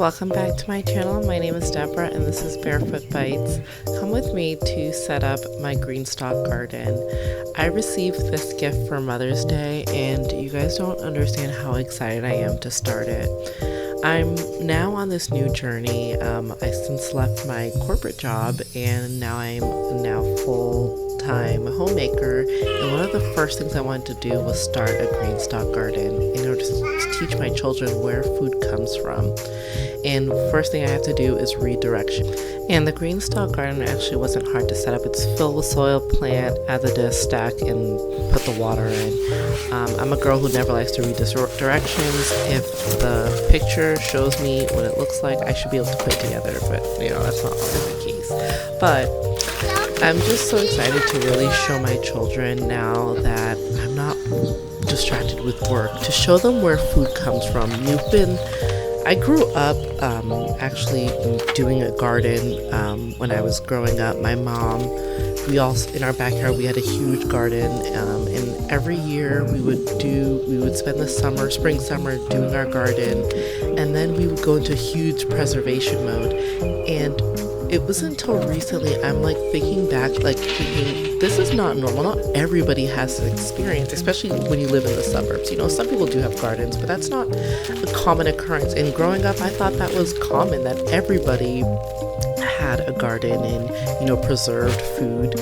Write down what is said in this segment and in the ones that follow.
welcome back to my channel. My name is Deborah and this is Barefoot Bites. Come with me to set up my GreenStalk garden. I received this gift for Mother's Day and you guys don't understand how excited I am to start it. I'm now on this new journey. I since left my corporate job and now I'm full-time homemaker, and one of the first things I wanted to do was start a GreenStalk garden in order to teach my children where food comes from. And first thing I have to do is read direction. And the GreenStalk garden actually wasn't hard to set up. It's filled with soil, plant, add the disc, stack, and put the water in. I'm a girl who never likes to read the directions. If the picture shows me what it looks like, I should be able to put it together, but that's not always the case. But I'm just so excited to really show my children now that I'm not distracted with work, to show them where food comes from. I grew up actually doing a garden when I was growing up. My mom, in our backyard, we had a huge garden, and every year we would spend the spring, summer doing our garden, and then we would go into huge preservation mode. And it wasn't until recently I'm thinking back, thinking this is not normal. Not everybody has this experience, especially when you live in the suburbs. Some people do have gardens, but that's not a common occurrence. And growing up, I thought that was common, that everybody had a garden and preserved food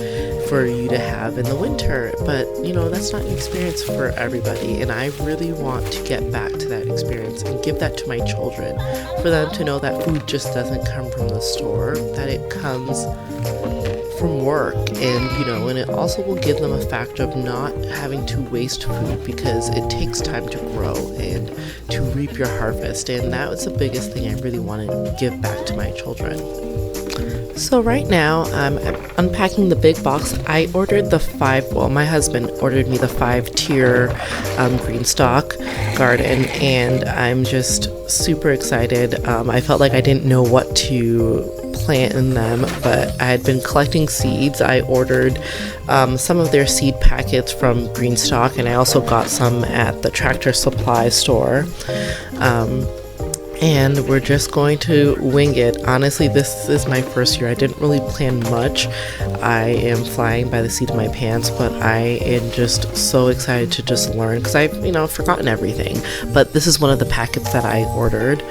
for you to have in the winter. But that's not an experience for everybody, and I really want to get back to that experience and give that to my children, for them to know that food just doesn't come from the store, that it comes from work. And it also will give them a factor of not having to waste food, because it takes time to grow and to reap your harvest. And that was the biggest thing I really want to give back to my children. So right now I'm unpacking the big box. My husband ordered me the 5-tier GreenStalk garden, and I'm just super excited. I felt like I didn't know what to plant in them, but I had been collecting seeds. I ordered some of their seed packets from GreenStalk, and I also got some at the Tractor Supply store. And we're just going to wing it. Honestly, this is my first year. I didn't really plan much. I am flying by the seat of my pants, but I am just so excited to just learn, because I've forgotten everything. But this is one of the packets that I ordered.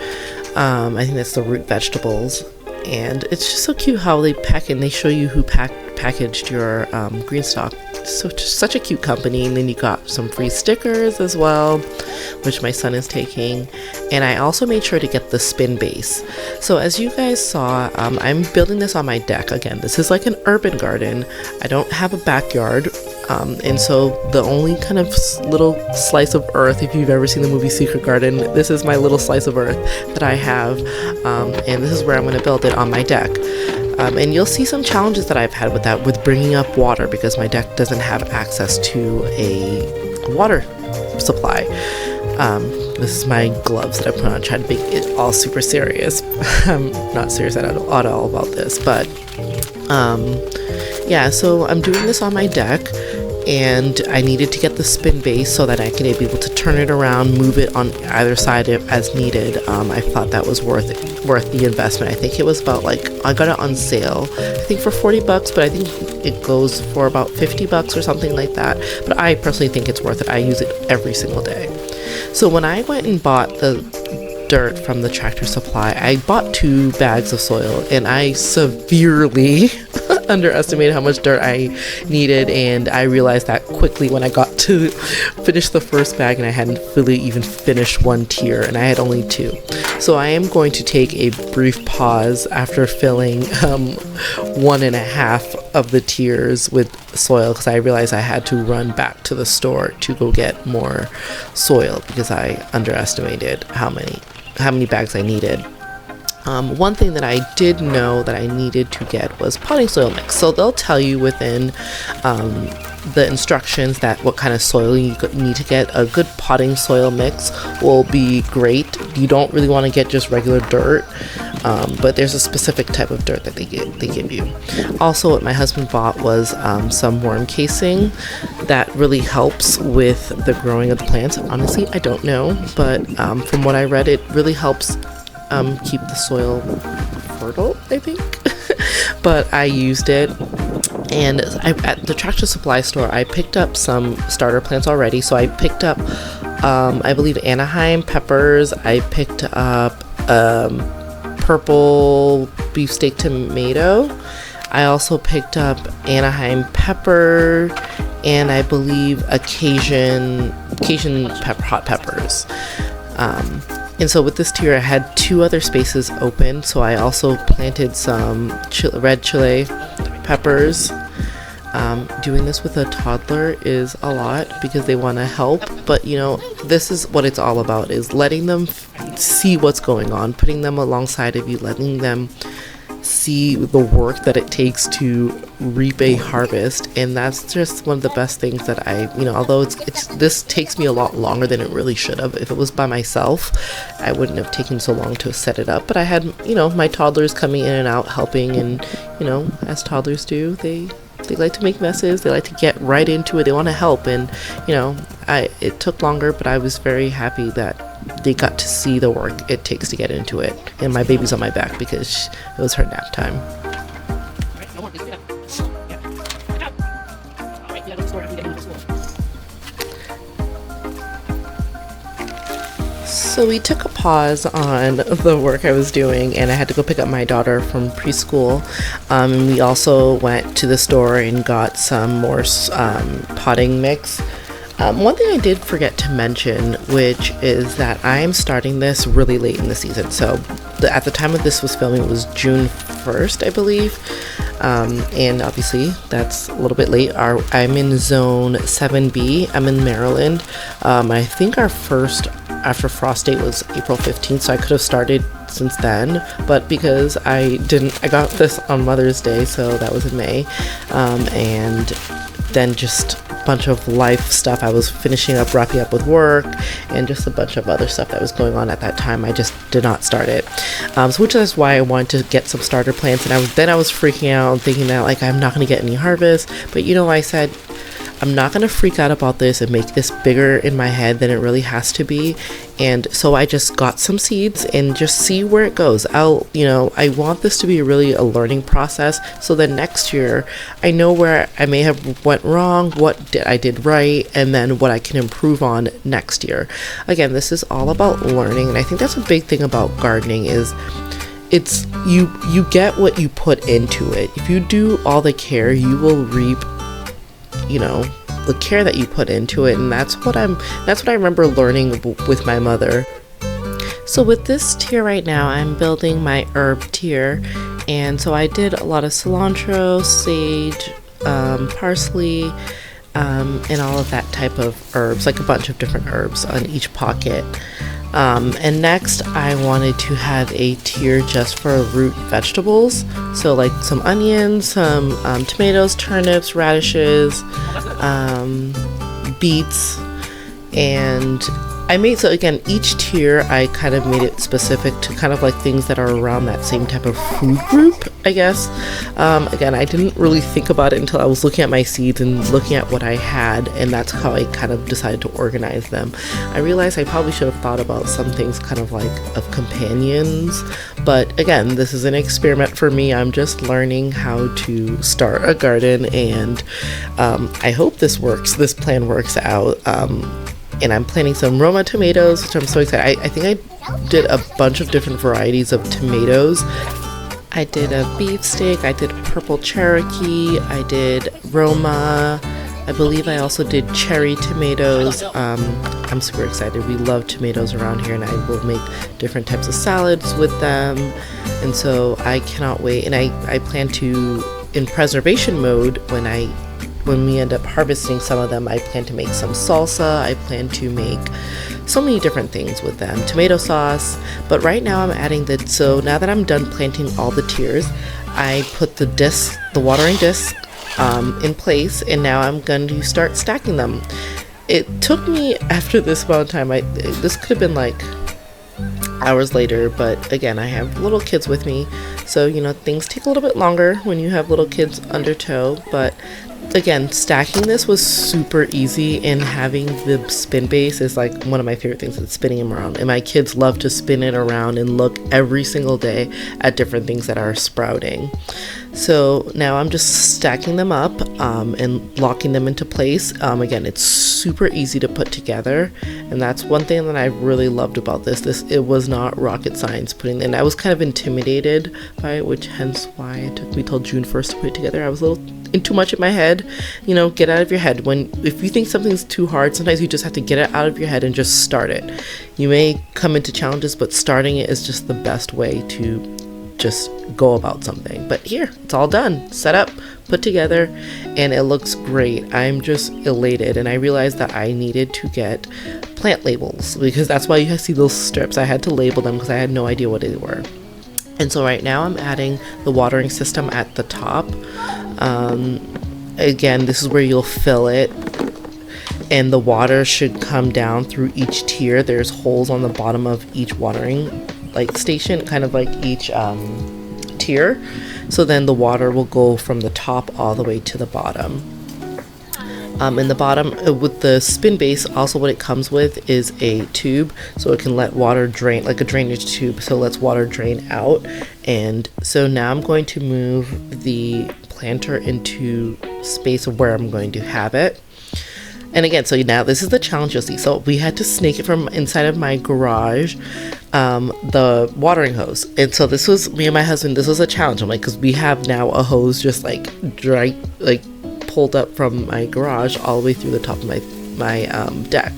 I think that's the root vegetables. And it's just so cute how they pack it, and they show you who packaged your GreenStalk. So just such a cute company. And then you got some free stickers as well, which my son is taking. And I also made sure to get the spin base. So as you guys saw, I'm building this on my deck. Again, this is like an urban garden. I don't have a backyard. And so the only kind of little slice of earth, if you've ever seen the movie Secret Garden, this is my little slice of earth that I have. And this is where I'm going to build it on my deck. And you'll see some challenges that I've had with that, with bringing up water, because my deck doesn't have access to a water supply. This is my gloves that I put on, trying to make it all super serious. I'm not serious at all about this, but yeah, so I'm doing this on my deck, and I needed to get the spin base so that I can be able to turn it around, move it on either side as needed. I thought that was worth the investment. I think it was about I got it on sale, I think for $40, but I think it goes for about $50 or something like that. But I personally think it's worth it. I use it every single day. So when I went and bought the dirt from the Tractor Supply, I bought 2 bags of soil, and I severely underestimated how much dirt I needed, and I realized that quickly when I got to finish the first bag, and I hadn't really even finished 1 tier, and I had only 2. So I am going to take a brief pause after filling 1.5 of the tiers with soil, because I realized I had to run back to the store to go get more soil, because I underestimated how many bags I needed. One thing that I did know that I needed to get was potting soil mix. So they'll tell you within the instructions that what kind of soil you need to get. A good potting soil mix will be great. You don't really want to get just regular dirt, but there's a specific type of dirt that they give you. Also, what my husband bought was some worm casing that really helps with the growing of the plants. Honestly, I don't know, but from what I read, it really helps keep the soil fertile, I think. But I used it, and at the tractor supply store I picked up some starter plants already. So I picked up I believe Anaheim peppers. I picked up purple beefsteak tomato. I also picked up Anaheim pepper, and I believe Cajun hot peppers. And so with this tier I had 2 other spaces open, so I also planted some red chile peppers. Doing this with a toddler is a lot because they want to help, but you know, this is what it's all about, is letting them see what's going on, putting them alongside of you, letting them see the work that it takes to reap a harvest. And that's just one of the best things that although this takes me a lot longer than it really should have. If it was by myself, I wouldn't have taken so long to set it up, but I had my toddlers coming in and out helping, and as toddlers do, they like to make messes, they like to get right into it, they want to help. And it took longer, but I was very happy that they got to see the work it takes to get into it. And my baby's on my back because it was her nap time. So we took a pause on the work I was doing, and I had to go pick up my daughter from preschool. And we also went to the store and got some more potting mix. One thing I did forget to mention, which is that I am starting this really late in the season. So at the time of this was filming, it was June 1st, I believe. And obviously that's a little bit late. I'm in zone 7B. I'm in Maryland. I think our first after frost date was April 15th, so I could have started since then, but because I got this on Mother's Day, so that was in May. And then just a bunch of life stuff. I was wrapping up with work, and just a bunch of other stuff that was going on at that time. I just did not start it. So which is why I wanted to get some starter plants, and I was freaking out and thinking that I'm not going to get any harvest. But I said, I'm not going to freak out about this and make this bigger in my head than it really has to be. And so I just got some seeds and just see where it goes. I want this to be really a learning process, so then next year I know where I may have went wrong, what I did right, and then what I can improve on next year. Again, this is all about learning, and I think that's a big thing about gardening is it's you get what you put into it. If you do all the care, you will reap the care that you put into it. And that's what I remember learning with my mother. So with this tier right now, I'm building my herb tier, and so I did a lot of cilantro, sage, parsley, and all of that type of herbs, like a bunch of different herbs on each pocket. And next I wanted to have a tier just for root vegetables, so like some onions, some tomatoes, turnips, radishes, beets, and so again, each tier I kind of made it specific to kind of like things that are around that same type of food group, I guess. Again, I didn't really think about it until I was looking at my seeds and looking at what I had, and that's how I kind of decided to organize them. I realized I probably should have thought about some things kind of like of companions, but again, this is an experiment for me. I'm just learning how to start a garden, and I hope this plan works out. And I'm planting some Roma tomatoes, which I'm so excited. I think I did a bunch of different varieties of tomatoes. I did a beefsteak, I did purple Cherokee, I did Roma, I believe I also did cherry tomatoes. I'm super excited. We love tomatoes around here, and I will make different types of salads with them. And so I cannot wait. And I plan to, in preservation mode, when we end up harvesting some of them, I plan to make some salsa. I plan to make so many different things with them, tomato sauce. But right now I'm adding so now that I'm done planting all the tiers, I put the watering disc in place, and now I'm going to start stacking them. It took me, after this amount of time, this could have been like hours later, but again, I have little kids with me, so things take a little bit longer when you have little kids under tow. But Again, stacking this was super easy, and having the spin base is like one of my favorite things, is spinning them around. And my kids love to spin it around and look every single day at different things that are sprouting. So now I'm just stacking them up and locking them into place. Again, it's super easy to put together, and that's one thing that I really loved about this. It was not rocket science putting in. I was kind of intimidated by it, which hence why it took me till June 1st to put it together. I was a little in too much in my head. You know, get out of your head. If you think something's too hard, sometimes you just have to get it out of your head and just start it. You may come into challenges, but starting it is just the best way to just go about something. But here, it's all done, set up, put together, and it looks great. I'm just elated, and I realized that I needed to get plant labels, because that's why you see those strips. I had to label them because I had no idea what they were. And so right now I'm adding the watering system at the top. Again, this is where you'll fill it, and the water should come down through each tier. There's holes on the bottom of each watering station, kind of like each tier. So then the water will go from the top all the way to the bottom. In the bottom, with the spin base, also what it comes with is a tube, so it can let water drain, like a drainage tube, so it lets water drain out. And so now I'm going to move the planter into space of where I'm going to have it. And again, so now this is the challenge you'll see. So we had to snake it from inside of my garage, the watering hose. And so this was, me and my husband, this was a challenge. I'm like, because we have now a hose just pulled up from my garage all the way through the top of my deck.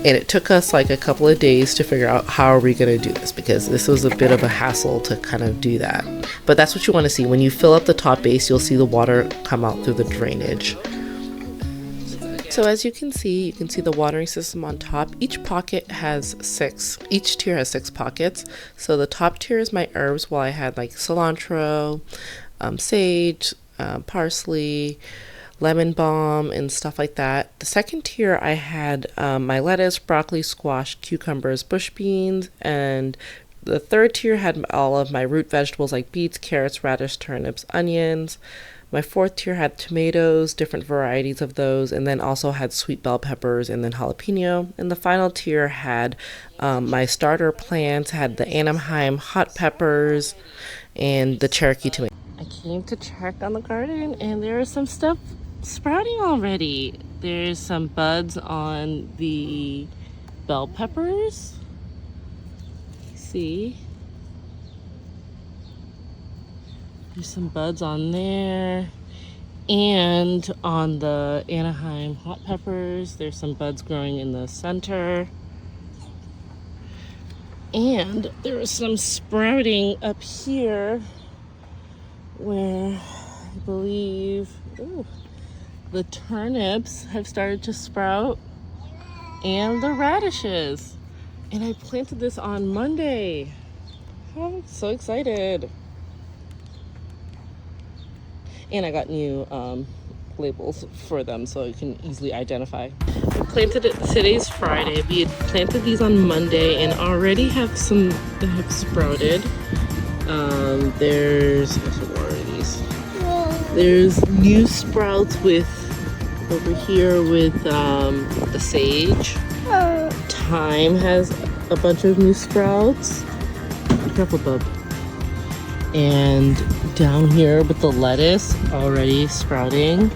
And it took us like a couple of days to figure out how are we going to do this, because this was a bit of a hassle to kind of do that. But that's what you want to see. When you fill up the top base, you'll see the water come out through the drainage. So as you can see the watering system on top. Each tier has 6 pockets. So the top tier is my herbs, while I had like cilantro, sage, parsley, lemon balm, and stuff like that. The second tier I had my lettuce, broccoli, squash, cucumbers, bush beans, and the third tier had all of my root vegetables like beets, carrots, radish, turnips, onions. My fourth tier had tomatoes, different varieties of those, and then also had sweet bell peppers and then jalapeno. And the final tier had my starter plants, had the Anaheim hot peppers and the Cherokee tomato. I came to check on the garden, and there is some stuff sprouting already. There's some buds on the bell peppers. See? There's some buds on there, and on the Anaheim hot peppers, there's some buds growing in the center. And there is some sprouting up here where I believe the turnips have started to sprout, and the radishes. And I planted this on Monday. I'm so excited. And I got new labels for them so you can easily identify. I planted it, today's Friday. We had planted these on Monday and already have some that have sprouted. There's, what are these? There's new sprouts over here with the sage. Thyme has a bunch of new sprouts. Be careful, bub. And down here with the lettuce already sprouting,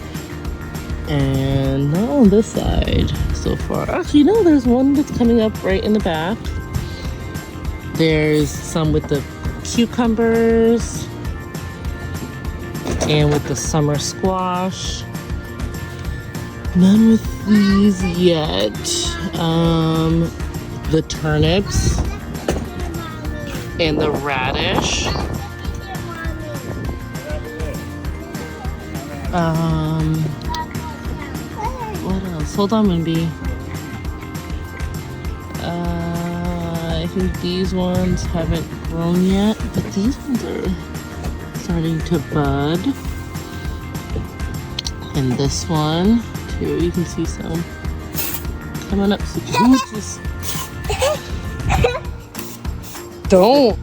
and not on this side so far. Actually, no, there's one that's coming up right in the back. There's some with the cucumbers and with the summer squash. None with these yet. The turnips and the radish. What else? Hold on, Minby. I think these ones haven't grown yet, but these ones are starting to bud. And this one, too, you can see some coming up. So just don't.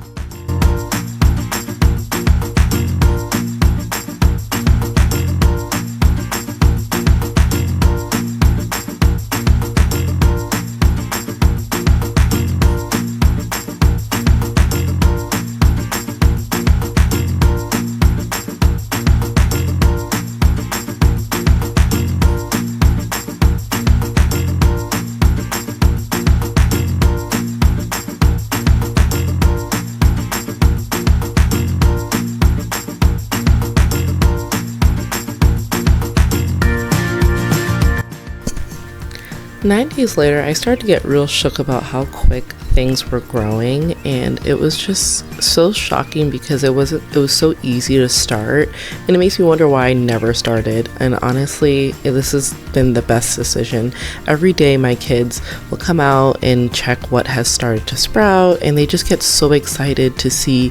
9 days later, I started to get real shook about how quick things were growing, and it was just so shocking because it was so easy to start, and it makes me wonder why I never started. And honestly, this has been the best decision. Every day my kids will come out and check what has started to sprout, and they just get so excited to see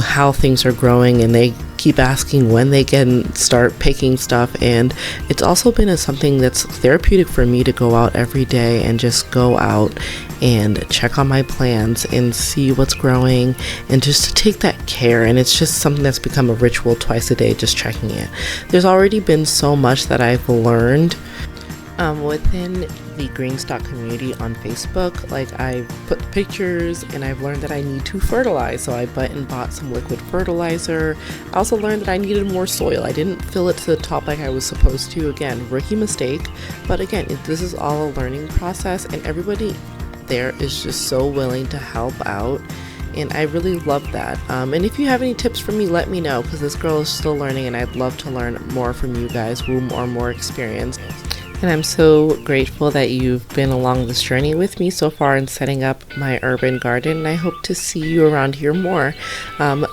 how things are growing, and they keep asking when they can start picking stuff. And it's also been something that's therapeutic for me to go out every day and just go out and check on my plants and see what's growing, and just to take that care. And it's just something that's become a ritual twice a day, just checking it. There's already been so much that I've learned within the GreenStalk community on Facebook. Like, I put pictures, and I've learned that I need to fertilize, so I bought some liquid fertilizer. I also learned that I needed more soil. I didn't fill it to the top like I was supposed to. Again, rookie mistake, but again, this is all a learning process, and everybody there is just so willing to help out, and I really love that. And if you have any tips for me, let me know, because this girl is still learning, and I'd love to learn more from you guys who are more experienced. And I'm so grateful that you've been along this journey with me so far in setting up my urban garden, and I hope to see you around here more.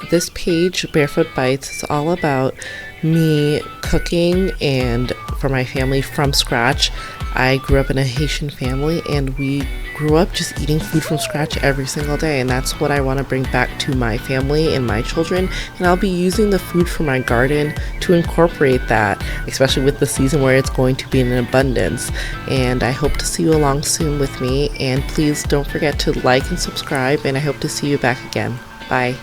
This page, Barefoot Bites, is all about me cooking and for my family from scratch. I grew up in a Haitian family, and we grew up just eating food from scratch every single day, and that's what I want to bring back to my family and my children. And I'll be using the food from my garden to incorporate that, especially with the season where it's going to be in abundance. And I hope to see you along soon with me, and please don't forget to like and subscribe, and I hope to see you back again. Bye.